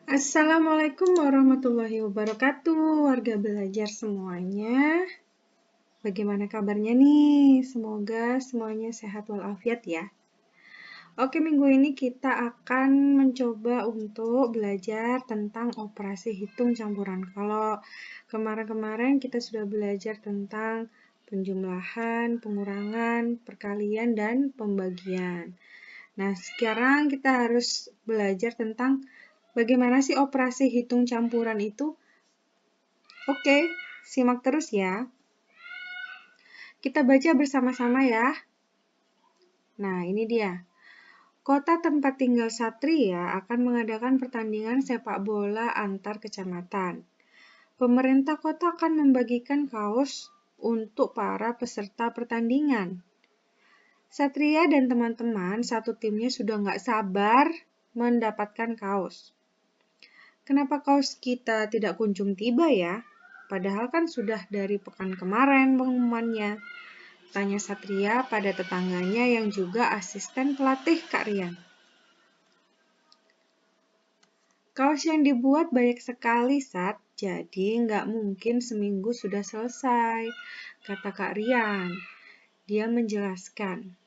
Assalamualaikum warahmatullahi wabarakatuh, warga belajar semuanya. Bagaimana kabarnya nih? Semoga semuanya sehat walafiat ya. Oke, minggu ini kita akan mencoba untuk belajar tentang operasi hitung campuran. Kalau kemarin-kemarin kita sudah belajar tentang penjumlahan, pengurangan, perkalian, dan pembagian. Nah, sekarang kita harus belajar tentang bagaimana sih operasi hitung campuran itu? Oke, simak terus ya. Kita baca bersama-sama ya. Nah, ini dia. Kota tempat tinggal Satria akan mengadakan pertandingan sepak bola antar kecamatan. Pemerintah kota akan membagikan kaos untuk para peserta pertandingan. Satria dan teman-teman satu timnya sudah nggak sabar mendapatkan kaos. Kenapa kaos kita tidak kunjung tiba ya? Padahal kan sudah dari pekan kemarin pengumumannya. Tanya Satria pada tetangganya yang juga asisten pelatih Kak Rian. Kaos yang dibuat banyak sekali, Sat. Jadi nggak mungkin seminggu sudah selesai, kata Kak Rian. Dia menjelaskan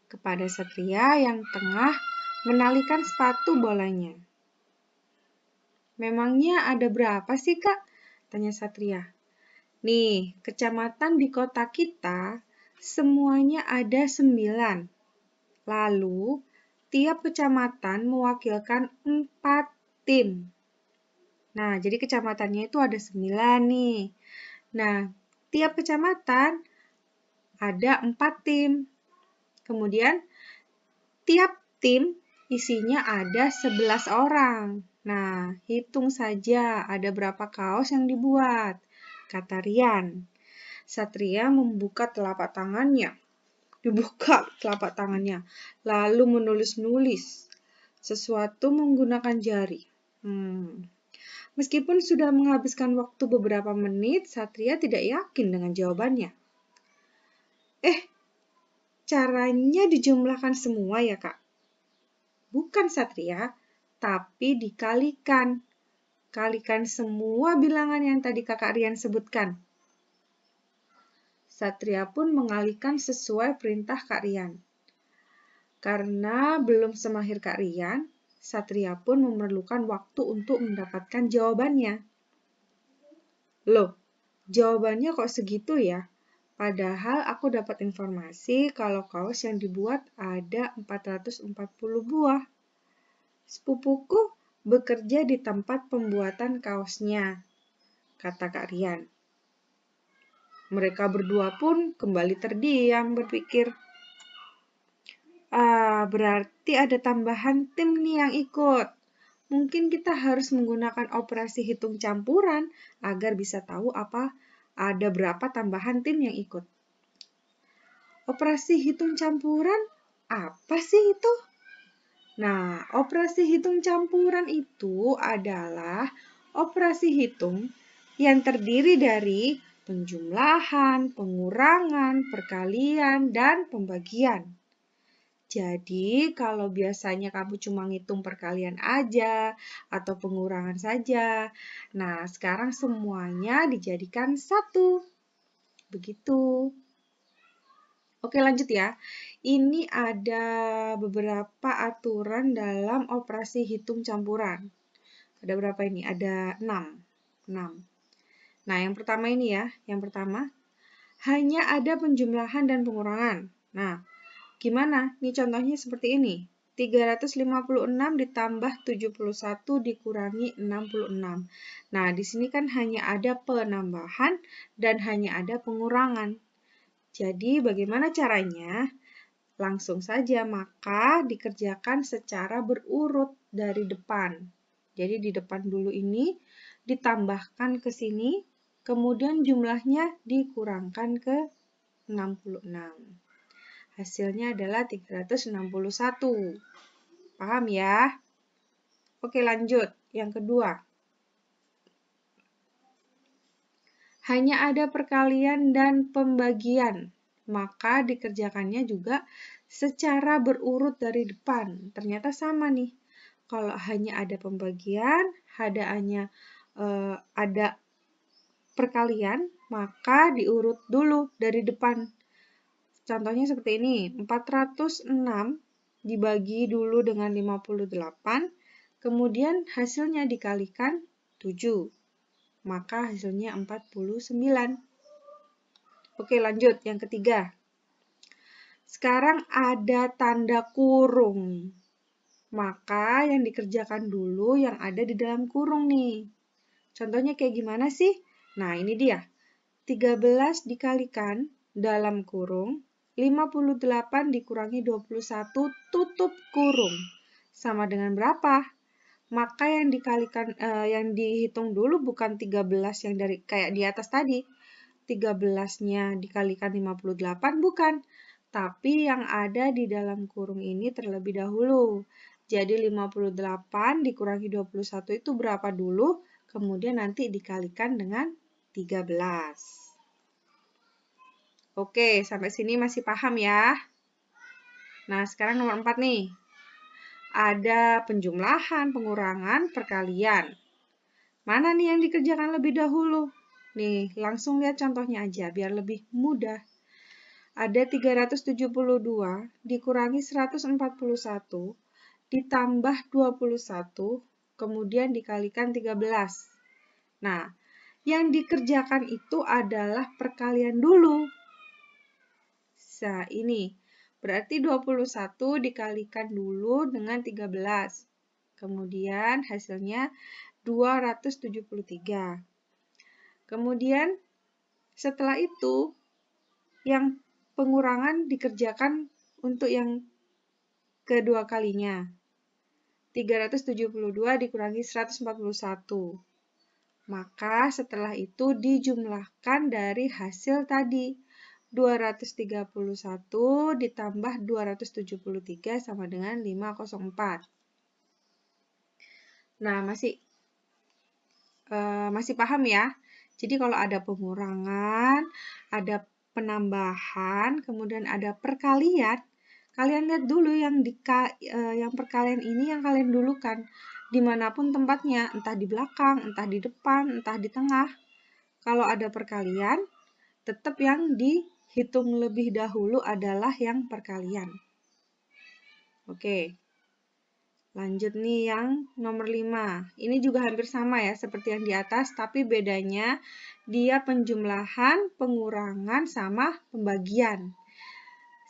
kepada Satria yang tengah menalikan sepatu bolanya. Memangnya ada berapa sih, Kak? Tanya Satria. Nih, kecamatan di kota kita semuanya ada 9. Lalu, tiap kecamatan mewakilkan 4 tim. Nah, jadi kecamatannya itu ada 9 nih. Nah, tiap kecamatan ada 4 tim. Kemudian, tiap tim isinya ada 11 orang. Nah, hitung saja ada berapa kaos yang dibuat, kata Rian. Satria membuka telapak tangannya. Lalu menulis-nulis sesuatu menggunakan jari. Meskipun sudah menghabiskan waktu beberapa menit, Satria tidak yakin dengan jawabannya. Caranya dijumlahkan semua ya, Kak? Bukan, Satria, tapi dikalikan. Kalikan semua bilangan yang tadi Kakak Rian sebutkan. Satria pun mengalihkan sesuai perintah Kak Rian. Karena belum semahir Kak Rian, Satria pun memerlukan waktu untuk mendapatkan jawabannya. Loh, jawabannya kok segitu ya? Padahal aku dapat informasi kalau kaos yang dibuat ada 440 buah. Sepupuku bekerja di tempat pembuatan kaosnya, kata Kak Rian. Mereka berdua pun kembali terdiam berpikir. Berarti ada tambahan tim nih yang ikut. Mungkin kita harus menggunakan operasi hitung campuran agar bisa tahu ada berapa tambahan tim yang ikut. Operasi hitung campuran apa sih itu? Nah, operasi hitung campuran itu adalah operasi hitung yang terdiri dari penjumlahan, pengurangan, perkalian, dan pembagian. Jadi, kalau biasanya kamu cuma ngitung perkalian aja atau pengurangan saja, nah sekarang semuanya dijadikan satu. Begitu. Oke, lanjut ya. Ini ada beberapa aturan dalam operasi hitung campuran. Ada berapa ini? Ada 6. Nah, yang pertama ini ya. Yang pertama, hanya ada penjumlahan dan pengurangan. Nah, gimana? Ini contohnya seperti ini. 356 ditambah 71 dikurangi 66. Nah, di sini kan hanya ada penambahan dan hanya ada pengurangan. Jadi, bagaimana caranya? Langsung saja, maka dikerjakan secara berurut dari depan. Jadi, di depan dulu ini ditambahkan ke sini, kemudian jumlahnya dikurangkan ke 66. Hasilnya adalah 361. Paham ya? Oke, lanjut. Yang kedua. Hanya ada perkalian dan pembagian, maka dikerjakannya juga secara berurut dari depan. Ternyata sama nih. kalau hanya ada pembagian, ada perkalian, maka diurut dulu dari depan. Contohnya seperti ini, 406 dibagi dulu dengan 58, kemudian hasilnya dikalikan 7, maka hasilnya 49. Oke, lanjut yang ketiga. Sekarang ada tanda kurung, maka yang dikerjakan dulu yang ada di dalam kurung nih. Contohnya kayak gimana sih? Nah, ini dia. 13 dikalikan dalam kurung 58 dikurangi 21 tutup kurung. Sama dengan berapa? Maka yang dikalikan yang dihitung dulu bukan 13 yang dari kayak di atas tadi. 13-nya dikalikan 58 bukan, tapi yang ada di dalam kurung ini terlebih dahulu. Jadi 58 dikurangi 21 itu berapa dulu? Kemudian nanti dikalikan dengan 13. Oke, sampai sini masih paham ya? Nah, sekarang nomor 4 nih. Ada penjumlahan, pengurangan, perkalian. Mana nih yang dikerjakan lebih dahulu? Nih, langsung lihat contohnya aja biar lebih mudah. Ada 372 dikurangi 141 ditambah 21, kemudian dikalikan 13. Nah, yang dikerjakan itu adalah perkalian dulu. Nah, ini berarti 21 dikalikan dulu dengan 13. Kemudian hasilnya 273. Kemudian setelah itu yang pengurangan dikerjakan untuk yang kedua kalinya. 372 dikurangi 141. Maka setelah itu dijumlahkan dari hasil tadi. 231 ditambah 273 sama dengan 504. Nah, masih paham ya? Jadi kalau ada pengurangan, ada penambahan, kemudian ada perkalian, kalian lihat dulu yang perkalian ini yang kalian dulukan dimanapun tempatnya, entah di belakang, entah di depan, entah di tengah. Kalau ada perkalian, tetap yang dihitung lebih dahulu adalah yang perkalian. Oke. Lanjut nih yang nomor 5. Ini juga hampir sama ya seperti yang di atas, tapi bedanya dia penjumlahan, pengurangan, sama pembagian.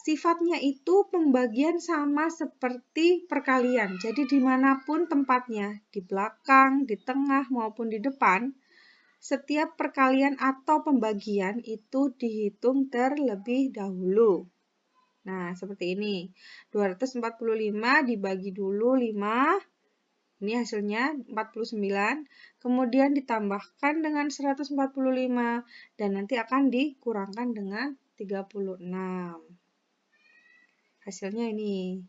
Sifatnya itu pembagian sama seperti perkalian. Jadi dimanapun tempatnya, di belakang, di tengah, maupun di depan, setiap perkalian atau pembagian itu dihitung terlebih dahulu. Nah, seperti ini. 245 dibagi dulu 5. Ini hasilnya 49. Kemudian ditambahkan dengan 145. Dan nanti akan dikurangkan dengan 36. Hasilnya ini.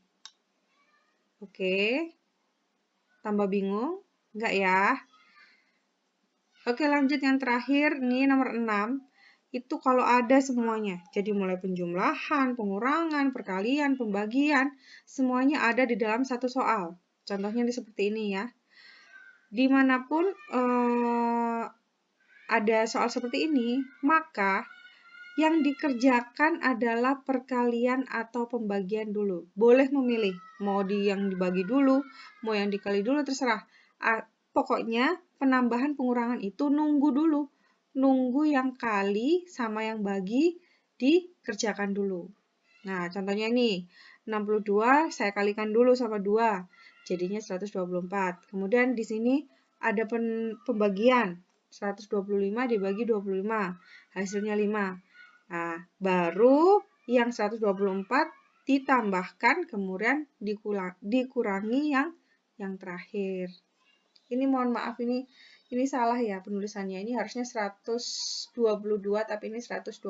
Oke. Tambah bingung? Enggak ya? Oke, lanjut yang terakhir. Ini nomor 6. Itu kalau ada semuanya. Jadi mulai penjumlahan, pengurangan, perkalian, pembagian, semuanya ada di dalam satu soal. Contohnya seperti ini ya. Dimanapun ada soal seperti ini, maka yang dikerjakan adalah perkalian atau pembagian dulu. Boleh memilih, mau yang dibagi dulu, mau yang dikali dulu, terserah. Pokoknya penambahan pengurangan itu nunggu dulu. Nunggu yang kali sama yang bagi dikerjakan dulu. Nah, contohnya ini, 62 saya kalikan dulu sama 2, jadinya 124. Kemudian di sini ada pembagian, 125 dibagi 25, hasilnya 5. Nah, baru yang 124 ditambahkan, kemudian dikurangi yang terakhir. Ini mohon maaf, ini salah ya penulisannya. Ini harusnya 122, tapi ini 112.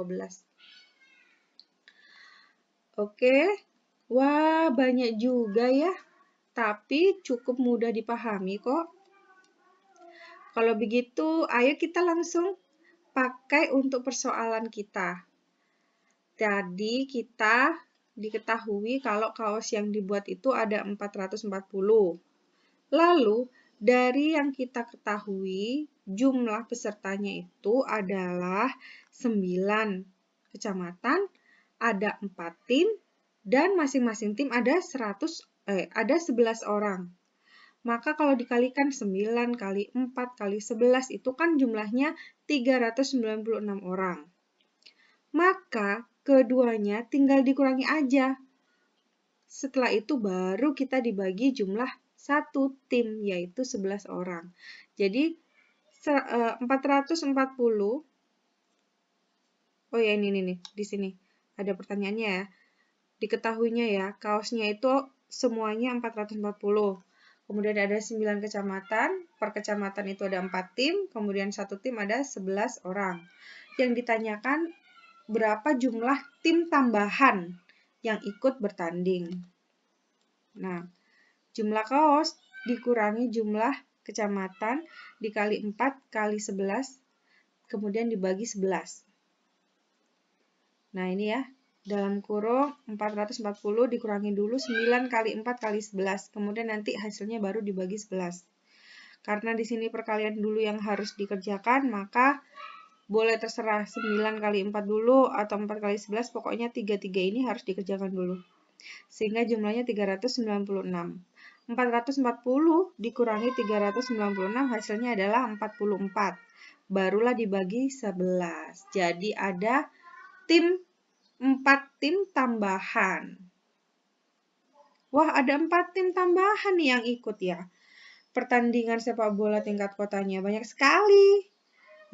Oke, wah banyak juga ya, tapi cukup mudah dipahami kok. Kalau begitu, ayo kita langsung pakai untuk persoalan kita. Jadi kita diketahui kalau kaos yang dibuat itu ada 440. Lalu, dari yang kita ketahui, jumlah pesertanya itu adalah 9 kecamatan, ada 4 tim, dan masing-masing tim ada 11 orang. Maka kalau dikalikan 9 kali 4 kali 11 itu kan jumlahnya 396 orang. Maka keduanya tinggal dikurangi aja. Setelah itu baru kita dibagi jumlah satu tim, yaitu 11 orang. Jadi 440, oh ya ini nih, di sini ada pertanyaannya ya. Diketahuinya ya, kaosnya itu semuanya 440. Kemudian ada 9 kecamatan, per kecamatan itu ada 4 tim, kemudian satu tim ada 11 orang. Yang ditanyakan berapa jumlah tim tambahan yang ikut bertanding. Nah, jumlah kaos dikurangi jumlah kecamatan dikali 4 kali 11, kemudian dibagi 11. Nah, ini ya, dalam kurung 440 dikurangi dulu 9 kali 4 kali 11, kemudian nanti hasilnya baru dibagi 11. Karena di sini perkalian dulu yang harus dikerjakan, maka boleh terserah 9 kali 4 dulu atau 4 kali 11, pokoknya 3 ini harus dikerjakan dulu. Sehingga jumlahnya 396. 440 dikurangi 396 hasilnya adalah 44. Barulah dibagi 11. Jadi ada 4 tim tambahan. Wah, ada 4 tim tambahan nih yang ikut ya. Pertandingan sepak bola tingkat kotanya banyak sekali.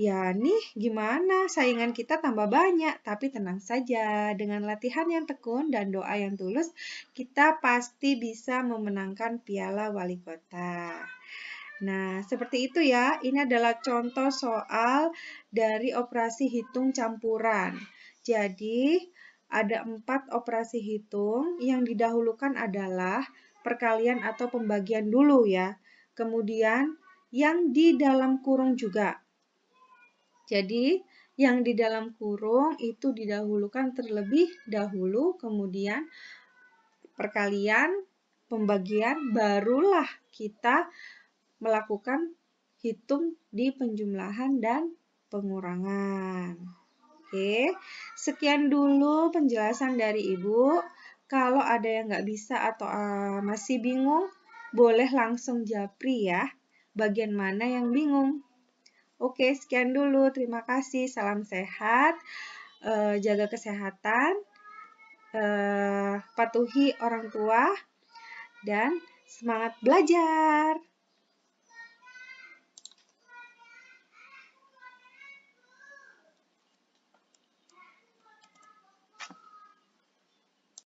Ya nih, gimana? Saingan kita tambah banyak, tapi tenang saja. Dengan latihan yang tekun dan doa yang tulus, kita pasti bisa memenangkan piala wali kota. Nah, seperti itu ya. Ini adalah contoh soal dari operasi hitung campuran. Jadi, ada 4 operasi hitung. Yang didahulukan adalah perkalian atau pembagian dulu ya. Kemudian, yang di dalam kurung juga. Jadi, yang di dalam kurung itu didahulukan terlebih dahulu, kemudian perkalian, pembagian, barulah kita melakukan hitung di penjumlahan dan pengurangan. Oke, sekian dulu penjelasan dari Ibu. Kalau ada yang nggak bisa atau masih bingung, boleh langsung japri ya. Bagian mana yang bingung? Oke, sekian dulu. Terima kasih. Salam sehat, jaga kesehatan, patuhi orang tua, dan semangat belajar.